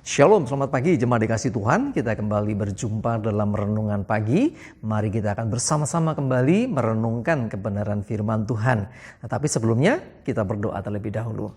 Shalom, selamat pagi jemaat dikasih Tuhan. Kita kembali berjumpa dalam renungan pagi. Mari kita akan bersama-sama kembali merenungkan kebenaran firman Tuhan. Tapi sebelumnya kita berdoa terlebih dahulu.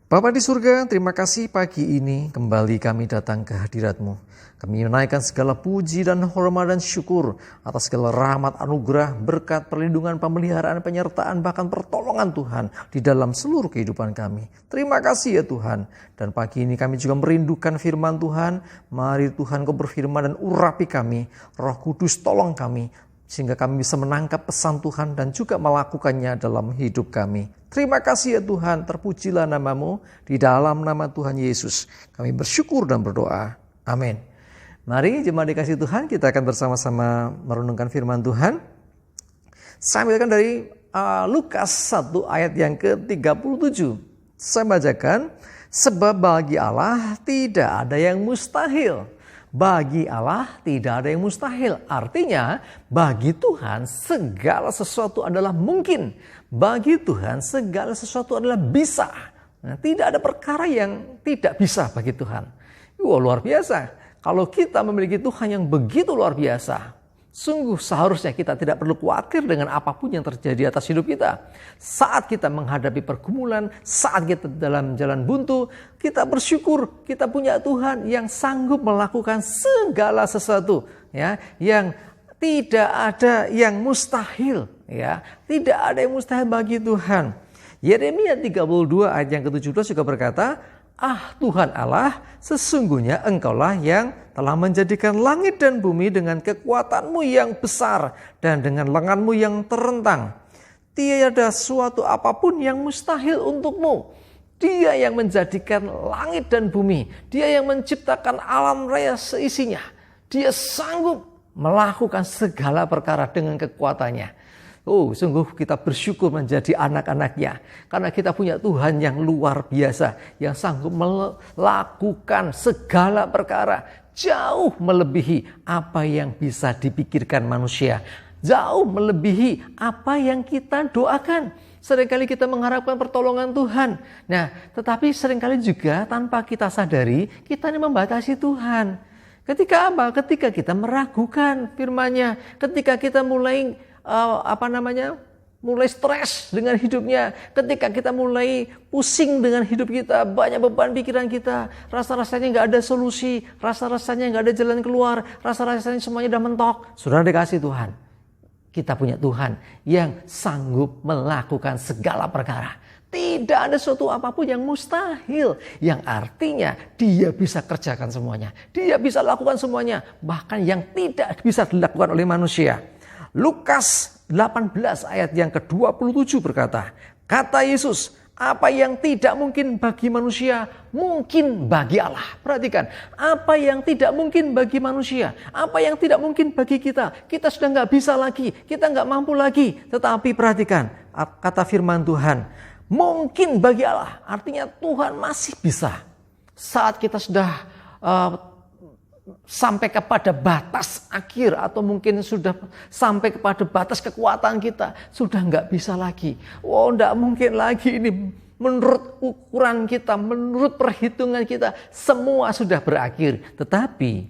Bapa di surga, terima kasih pagi ini kembali kami datang ke hadirat-Mu. Kami menaikkan segala puji dan hormat dan syukur atas segala rahmat, anugerah, berkat, perlindungan, pemeliharaan, penyertaan, bahkan pertolongan Tuhan di dalam seluruh kehidupan kami. Terima kasih ya Tuhan. Dan pagi ini kami juga merindukan firman Tuhan. Mari Tuhan Kau berfirman dan urapi kami. Roh Kudus tolong kami, sehingga kami bisa menangkap pesan Tuhan dan juga melakukannya dalam hidup kami. Terima kasih ya Tuhan, terpujilah nama-Mu di dalam nama Tuhan Yesus. Kami bersyukur dan berdoa. Amin. Mari jemaat dikasih Tuhan, kita akan bersama-sama merenungkan firman Tuhan. Saya ambilkan dari Lukas 1 ayat yang ke-37. Saya bacakan, sebab bagi Allah tidak ada yang mustahil. Bagi Allah tidak ada yang mustahil. Artinya bagi Tuhan segala sesuatu adalah mungkin. Bagi Tuhan segala sesuatu adalah bisa. Nah, tidak ada perkara yang tidak bisa bagi Tuhan. Wah, luar biasa. Kalau kita memiliki Tuhan yang begitu luar biasa, sungguh seharusnya kita tidak perlu khawatir dengan apapun yang terjadi atas hidup kita. Saat kita menghadapi pergumulan, saat kita dalam jalan buntu, kita bersyukur kita punya Tuhan yang sanggup melakukan segala sesuatu, ya, yang tidak ada yang mustahil, ya. Tidak ada yang mustahil bagi Tuhan. Yeremia 32 ayat yang ke-17 juga berkata, "Ah Tuhan Allah, sesungguhnya Engkaulah yang telah menjadikan langit dan bumi dengan kekuatan-Mu yang besar dan dengan lengan-Mu yang terentang. Tiada suatu apapun yang mustahil untuk-Mu. Dia yang menjadikan langit dan bumi. Dia yang menciptakan alam raya seisinya. Dia sanggup melakukan segala perkara dengan kekuatannya." Oh, sungguh kita bersyukur menjadi anak-anaknya. Karena kita punya Tuhan yang luar biasa. Yang sanggup melakukan segala perkara. Jauh melebihi apa yang bisa dipikirkan manusia. Jauh melebihi apa yang kita doakan. Seringkali kita mengharapkan pertolongan Tuhan. Nah, tetapi seringkali juga tanpa kita sadari, kita ini membatasi Tuhan. Ketika apa? Ketika kita meragukan firman-Nya. Ketika kita mulai mulai stres dengan hidupnya, ketika kita mulai pusing dengan hidup kita, banyak beban pikiran kita, rasa-rasanya nggak ada solusi, rasa-rasanya nggak ada jalan keluar, rasa-rasanya semuanya udah mentok. Saudara dikasih Tuhan, kita punya Tuhan yang sanggup melakukan segala perkara. Tidak ada suatu apapun yang mustahil, yang artinya Dia bisa kerjakan semuanya, Dia bisa lakukan semuanya, bahkan yang tidak bisa dilakukan oleh manusia. Lukas 18 ayat yang ke-27 berkata, kata Yesus, apa yang tidak mungkin bagi manusia, mungkin bagi Allah. Perhatikan, apa yang tidak mungkin bagi manusia, apa yang tidak mungkin bagi kita sudah nggak bisa lagi, kita nggak mampu lagi. Tetapi perhatikan, kata firman Tuhan, mungkin bagi Allah, artinya Tuhan masih bisa. Saat kita sudah sampai kepada batas akhir atau mungkin sudah sampai kepada batas kekuatan kita, sudah nggak bisa lagi. Oh, nggak mungkin lagi ini menurut ukuran kita, menurut perhitungan kita, semua sudah berakhir. Tetapi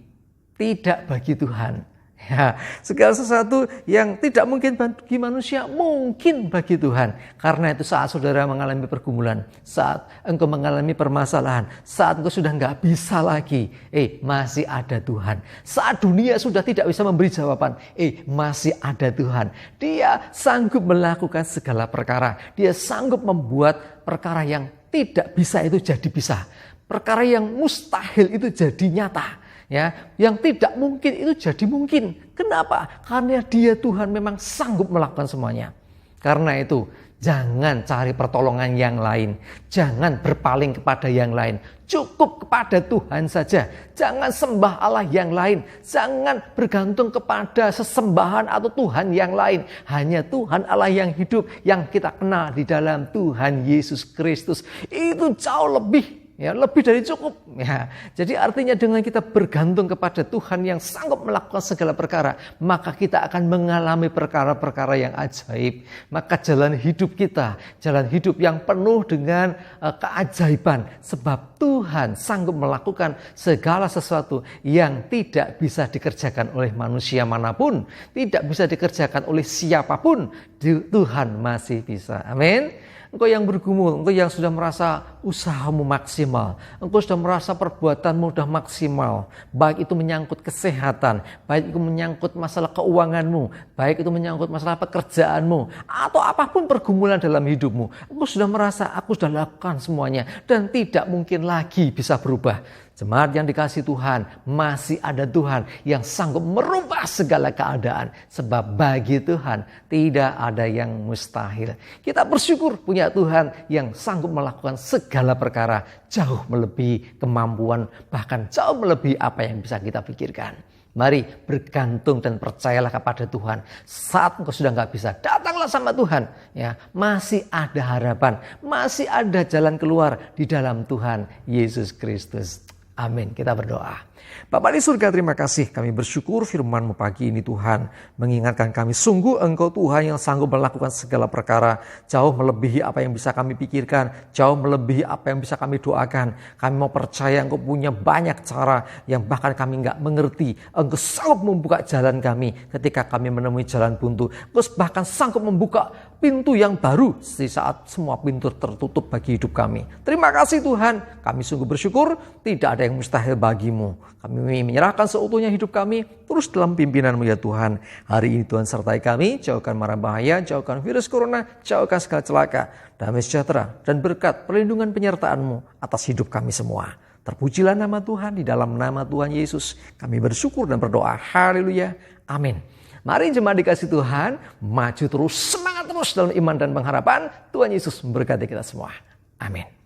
tidak bagi Tuhan. Ya, segala sesuatu yang tidak mungkin bagi manusia mungkin bagi Tuhan. Karena itu saat saudara mengalami pergumulan, saat engkau mengalami permasalahan, saat engkau sudah nggak bisa lagi, masih ada Tuhan. Saat dunia sudah tidak bisa memberi jawaban, masih ada Tuhan. Dia sanggup melakukan segala perkara. Dia sanggup membuat perkara yang tidak bisa itu jadi bisa. Perkara yang mustahil itu jadi nyata. Ya, yang tidak mungkin itu jadi mungkin. Kenapa? Karena Dia Tuhan memang sanggup melakukan semuanya. Karena itu jangan cari pertolongan yang lain, jangan berpaling kepada yang lain. Cukup kepada Tuhan saja. Jangan sembah Allah yang lain, jangan bergantung kepada sesembahan atau Tuhan yang lain. Hanya Tuhan Allah yang hidup yang kita kenal di dalam Tuhan Yesus Kristus. Itu jauh lebih Ya, lebih dari cukup. Ya, jadi artinya dengan kita bergantung kepada Tuhan yang sanggup melakukan segala perkara, maka kita akan mengalami perkara-perkara yang ajaib. Maka jalan hidup kita, jalan hidup yang penuh dengan keajaiban. Sebab Tuhan sanggup melakukan segala sesuatu yang tidak bisa dikerjakan oleh manusia manapun, tidak bisa dikerjakan oleh siapapun. Tuhan masih bisa. Amin. Engkau yang bergumul, engkau yang sudah merasa usahamu maksimal, engkau sudah merasa perbuatanmu sudah maksimal, baik itu menyangkut kesehatan, baik itu menyangkut masalah keuanganmu, baik itu menyangkut masalah pekerjaanmu, atau apapun pergumulan dalam hidupmu, engkau sudah merasa aku sudah lakukan semuanya dan tidak mungkin lagi bisa berubah. Jemaat yang dikasihi Tuhan, masih ada Tuhan yang sanggup merubah segala keadaan. Sebab bagi Tuhan tidak ada yang mustahil. Kita bersyukur punya Tuhan yang sanggup melakukan segala perkara jauh melebihi kemampuan, bahkan jauh melebihi apa yang bisa kita pikirkan. Mari bergantung dan percayalah kepada Tuhan. Saat engkau sudah nggak bisa, datanglah sama Tuhan. Ya, masih ada harapan, masih ada jalan keluar di dalam Tuhan Yesus Kristus. Amin. Kita berdoa. Bapa di surga, terima kasih. Kami bersyukur firman-Mu pagi ini Tuhan mengingatkan kami, sungguh Engkau Tuhan yang sanggup melakukan segala perkara jauh melebihi apa yang bisa kami pikirkan, jauh melebihi apa yang bisa kami doakan. Kami mau percaya Engkau punya banyak cara yang bahkan kami nggak mengerti. Engkau sanggup membuka jalan kami ketika kami menemui jalan buntu. Engkau bahkan sanggup membuka pintu yang baru di saat semua pintu tertutup bagi hidup kami. Terima kasih Tuhan, kami sungguh bersyukur, tidak ada yang mustahil bagimu. Kami menyerahkan seutuhnya hidup kami terus dalam pimpinan-Mu ya Tuhan. Hari ini Tuhan sertai kami, jauhkan mara bahaya, jauhkan virus corona, jauhkan segala celaka, damai sejahtera dan berkat perlindungan penyertaan-Mu atas hidup kami semua. Terpujilah nama Tuhan, di dalam nama Tuhan Yesus kami bersyukur dan berdoa. Haleluya. Amin. Mari jemaat dikasih Tuhan, maju terus, semangat terus dalam iman dan pengharapan. Tuhan Yesus memberkati kita semua. Amin.